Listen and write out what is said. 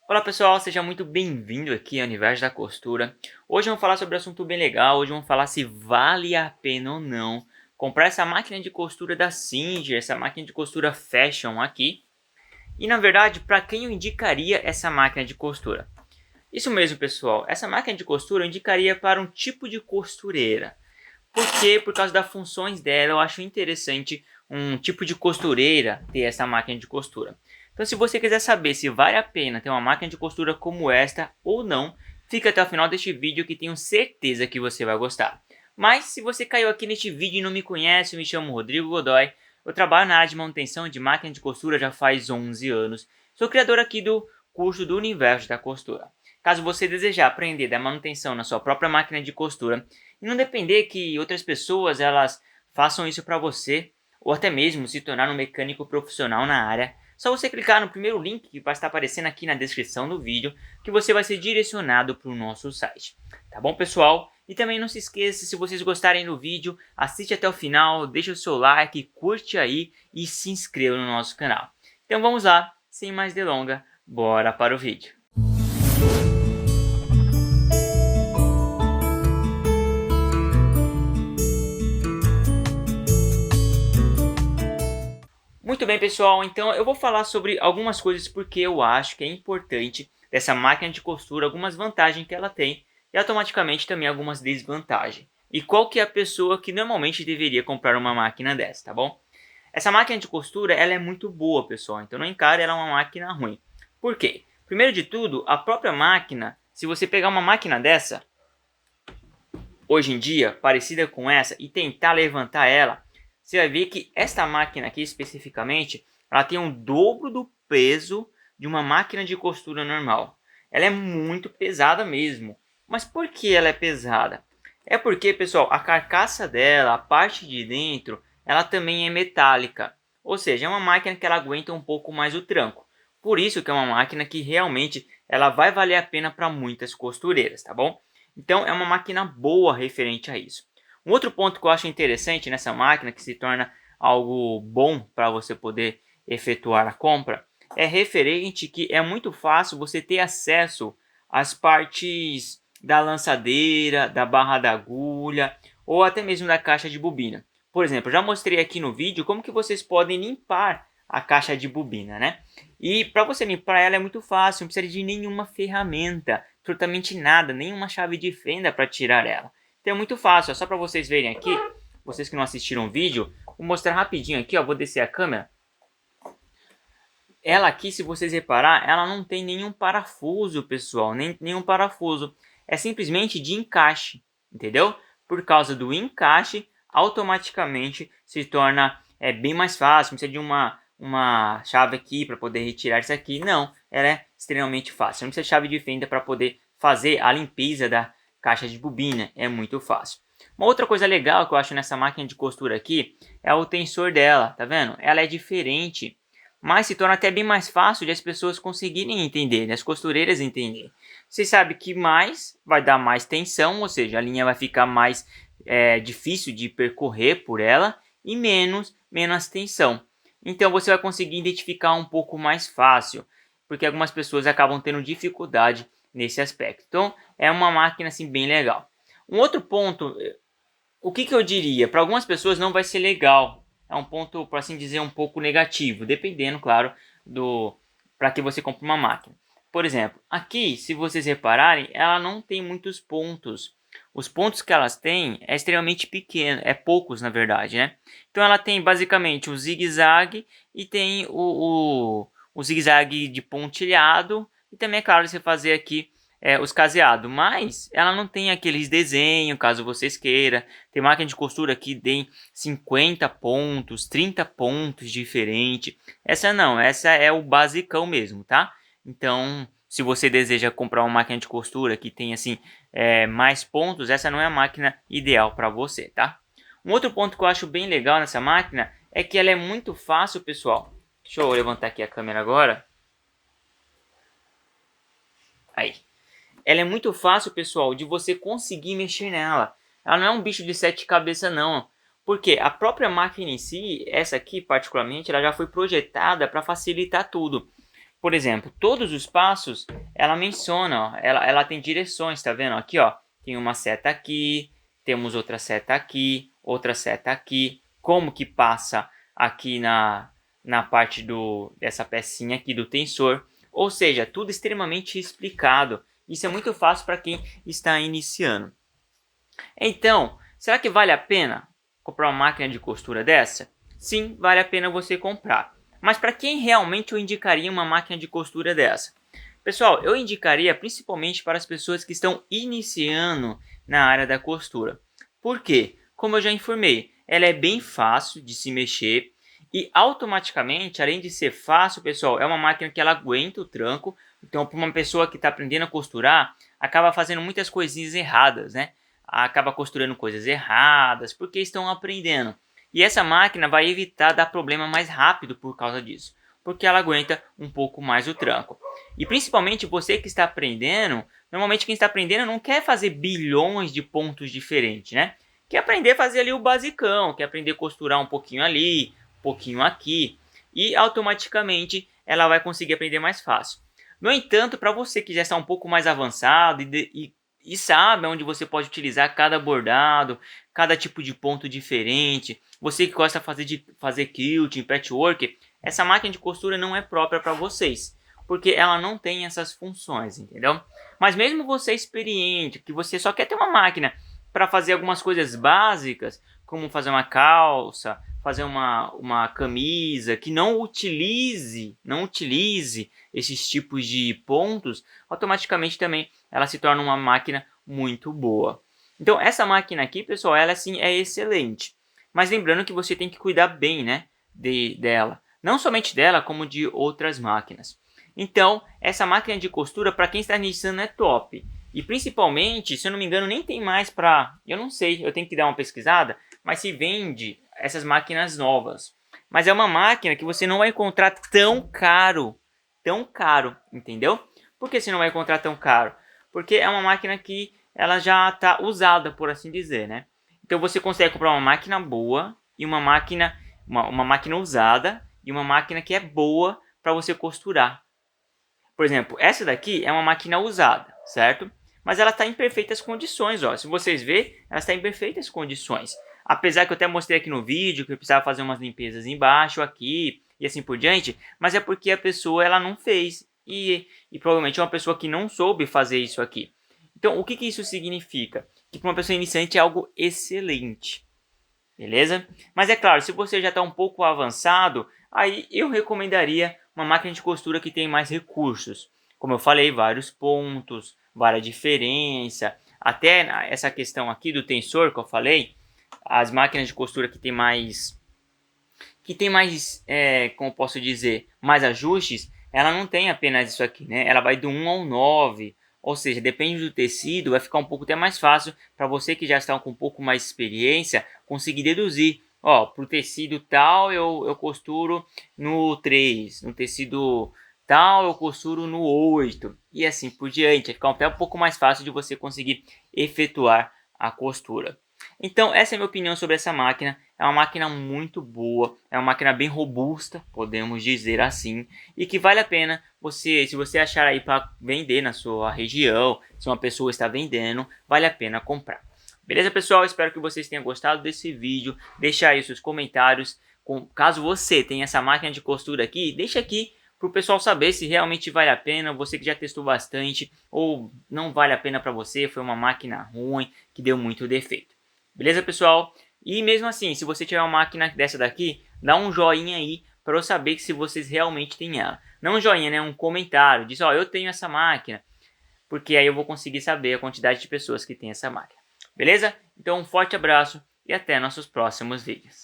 Olá pessoal, seja muito bem-vindo aqui ao Universo da Costura. Hoje vamos falar sobre um assunto bem legal, hoje vamos falar se vale a pena ou não comprar essa máquina de costura da Singer, essa máquina de costura Fashion aqui. E na verdade, para quem eu indicaria essa máquina de costura? Isso mesmo pessoal, essa máquina de costura eu indicaria para um tipo de costureira. Por quê? Por causa das funções dela, eu acho interessante um tipo de costureira ter essa máquina de costura. Então se você quiser saber se vale a pena ter uma máquina de costura como esta ou não, fica até o final deste vídeo que tenho certeza que você vai gostar. Mas se você caiu aqui neste vídeo e não me conhece, eu me chamo Rodrigo Godoy, eu trabalho na área de manutenção de máquina de costura já faz 11 anos, sou criador aqui do curso do Universo da Costura. Caso você desejar aprender da manutenção na sua própria máquina de costura e não depender que outras pessoas elas façam isso para você, ou até mesmo se tornar um mecânico profissional na área, só você clicar no primeiro link que vai estar aparecendo aqui na descrição do vídeo, que você vai ser direcionado para o nosso site. Tá bom, pessoal? E também não se esqueça, se vocês gostarem do vídeo, assiste até o final, deixa o seu like, curte aí e se inscreva no nosso canal. Então vamos lá, sem mais delongas, bora para o vídeo. Muito bem, pessoal, então eu vou falar sobre algumas coisas porque eu acho que é importante dessa máquina de costura, algumas vantagens que ela tem e automaticamente também algumas desvantagens. E qual que é a pessoa que normalmente deveria comprar uma máquina dessa, tá bom? Essa máquina de costura, ela é muito boa, pessoal, então não encare ela uma máquina ruim. Por quê? Primeiro de tudo, a própria máquina, se você pegar uma máquina dessa, hoje em dia, parecida com essa, e tentar levantar ela, você vai ver que esta máquina aqui especificamente, ela tem um dobro do peso de uma máquina de costura normal. Ela é muito pesada mesmo. Mas por que ela é pesada? É porque, pessoal, a carcaça dela, a parte de dentro, ela também é metálica. Ou seja, é uma máquina que ela aguenta um pouco mais o tranco. Por isso que é uma máquina que realmente ela vai valer a pena para muitas costureiras, tá bom? Então é uma máquina boa referente a isso. Um outro ponto que eu acho interessante nessa máquina, que se torna algo bom para você poder efetuar a compra, é referente que é muito fácil você ter acesso às partes da lançadeira, da barra da agulha ou até mesmo da caixa de bobina. Por exemplo, já mostrei aqui no vídeo como que vocês podem limpar a caixa de bobina, né? E para você limpar ela é muito fácil, não precisa de nenhuma ferramenta, absolutamente nada, nenhuma chave de fenda para tirar ela. Então é muito fácil, é só para vocês verem aqui, vocês que não assistiram o vídeo, vou mostrar rapidinho aqui, ó, vou descer a câmera. Ela aqui, se vocês reparar, ela não tem nenhum parafuso, pessoal, nenhum parafuso. É simplesmente de encaixe, entendeu? Por causa do encaixe, automaticamente se torna bem mais fácil. Não precisa de uma chave aqui para poder retirar isso aqui. Não, ela é extremamente fácil. Não precisa de chave de fenda para poder fazer a limpeza da caixa de bobina. É muito fácil. Uma outra coisa legal que eu acho nessa máquina de costura aqui é o tensor dela, tá vendo? Ela é diferente, mas se torna até bem mais fácil de as pessoas conseguirem entender, né? As costureiras entenderem. Você sabe que mais vai dar mais tensão, ou seja, a linha vai ficar mais difícil de percorrer por ela e menos tensão. Então você vai conseguir identificar um pouco mais fácil, porque algumas pessoas acabam tendo dificuldade nesse aspecto. Então é uma máquina assim bem legal. Um outro ponto, o que eu diria? Para algumas pessoas não vai ser legal. É um ponto, por assim dizer, um pouco negativo, dependendo, claro, para que você compre uma máquina. Por exemplo, aqui, se vocês repararem, ela não tem muitos pontos. Os pontos que elas têm é extremamente pequeno, é poucos na verdade, né? Então ela tem basicamente o zigue-zague e tem o zigue-zague de pontilhado e também é claro você fazer aqui os caseados, mas ela não tem aqueles desenhos, caso vocês queiram. Tem máquina de costura que tem 50 pontos, 30 pontos diferentes. Essa não, essa é o basicão mesmo, tá? Então, se você deseja comprar uma máquina de costura que tem assim mais pontos, essa não é a máquina ideal para você, tá? Um outro ponto que eu acho bem legal nessa máquina é que ela é muito fácil, pessoal. Deixa eu levantar aqui a câmera agora. Aí. Ela é muito fácil, pessoal, de você conseguir mexer nela. Ela não é um bicho de 7 cabeças, não. Porque a própria máquina em si, essa aqui particularmente, ela já foi projetada para facilitar tudo. Por exemplo, todos os passos, ela menciona, ó, ela tem direções, tá vendo? Aqui, ó, tem uma seta aqui, temos outra seta aqui, outra seta aqui, como que passa aqui na parte dessa pecinha aqui do tensor. Ou seja, tudo extremamente explicado. Isso é muito fácil para quem está iniciando. Então, será que vale a pena comprar uma máquina de costura dessa? Sim, vale a pena você comprar. Mas para quem realmente eu indicaria uma máquina de costura dessa? Pessoal, eu indicaria principalmente para as pessoas que estão iniciando na área da costura. Por quê? Como eu já informei, ela é bem fácil de se mexer e automaticamente, além de ser fácil, pessoal, é uma máquina que ela aguenta o tranco. Então, para uma pessoa que está aprendendo a costurar, acaba fazendo muitas coisinhas erradas, né? Acaba costurando coisas erradas porque estão aprendendo. E essa máquina vai evitar dar problema mais rápido por causa disso, porque ela aguenta um pouco mais o tranco. E principalmente você que está aprendendo, normalmente quem está aprendendo não quer fazer bilhões de pontos diferentes, né? Quer aprender a fazer ali o basicão, quer aprender a costurar um pouquinho ali, um pouquinho aqui, e automaticamente ela vai conseguir aprender mais fácil. No entanto, para você que já está um pouco mais avançado e sabe onde você pode utilizar cada bordado, cada tipo de ponto diferente, você que gosta de fazer quilting, patchwork, essa máquina de costura não é própria para vocês, porque ela não tem essas funções, entendeu? Mas mesmo você experiente, que você só quer ter uma máquina para fazer algumas coisas básicas, como fazer uma calça, fazer uma camisa, que não utilize esses tipos de pontos, automaticamente também ela se torna uma máquina muito boa. Então essa máquina aqui, pessoal, ela sim é excelente. Mas lembrando que você tem que cuidar bem, né, dela. Não somente dela, como de outras máquinas. Então, essa máquina de costura, para quem está iniciando, é top. E principalmente, se eu não me engano, nem tem mais para... Eu não sei, eu tenho que dar uma pesquisada, mas se vende essas máquinas novas. Mas é uma máquina que você não vai encontrar tão caro, entendeu? Por que você não vai encontrar tão caro? Porque é uma máquina que ela já está usada, por assim dizer, né? Então você consegue comprar uma máquina boa e uma máquina usada e uma máquina que é boa para você costurar. Por exemplo, essa daqui é uma máquina usada, certo? Mas ela está em perfeitas condições, ó. Se vocês verem, ela está em perfeitas condições. Apesar que eu até mostrei aqui no vídeo que eu precisava fazer umas limpezas embaixo, aqui e assim por diante, mas é porque a pessoa ela não fez e provavelmente é uma pessoa que não soube fazer isso aqui. Então, o que isso significa? Que para uma pessoa iniciante é algo excelente, beleza? Mas é claro, se você já está um pouco avançado, aí eu recomendaria uma máquina de costura que tem mais recursos. Como eu falei, vários pontos, várias diferença, até essa questão aqui do tensor que eu falei, as máquinas de costura que tem mais, como posso dizer, mais ajustes, ela não tem apenas isso aqui, né? Ela vai do 1 ao 9, ou seja, depende do tecido, vai ficar um pouco até mais fácil para você que já está com um pouco mais de experiência, conseguir deduzir. Ó, para o tecido tal eu costuro no 3, no tecido tal eu costuro no 8, e assim por diante. Vai ficar até um pouco mais fácil de você conseguir efetuar a costura. Então, essa é a minha opinião sobre essa máquina. É uma máquina muito boa, é uma máquina bem robusta, podemos dizer assim, e que vale a pena você, se você achar aí para vender na sua região, se uma pessoa está vendendo, vale a pena comprar. Beleza, pessoal? Espero que vocês tenham gostado desse vídeo. Deixa aí os seus comentários. Caso você tenha essa máquina de costura aqui, deixa aqui para o pessoal saber se realmente vale a pena, você que já testou bastante, ou não vale a pena para você, foi uma máquina ruim, que deu muito defeito. Beleza, pessoal? E mesmo assim, se você tiver uma máquina dessa daqui, dá um joinha aí para eu saber que se vocês realmente têm ela. Não um joinha, né? Um comentário. Diz, ó, eu tenho essa máquina. Porque aí eu vou conseguir saber a quantidade de pessoas que tem essa máquina. Beleza? Então um forte abraço e até nossos próximos vídeos.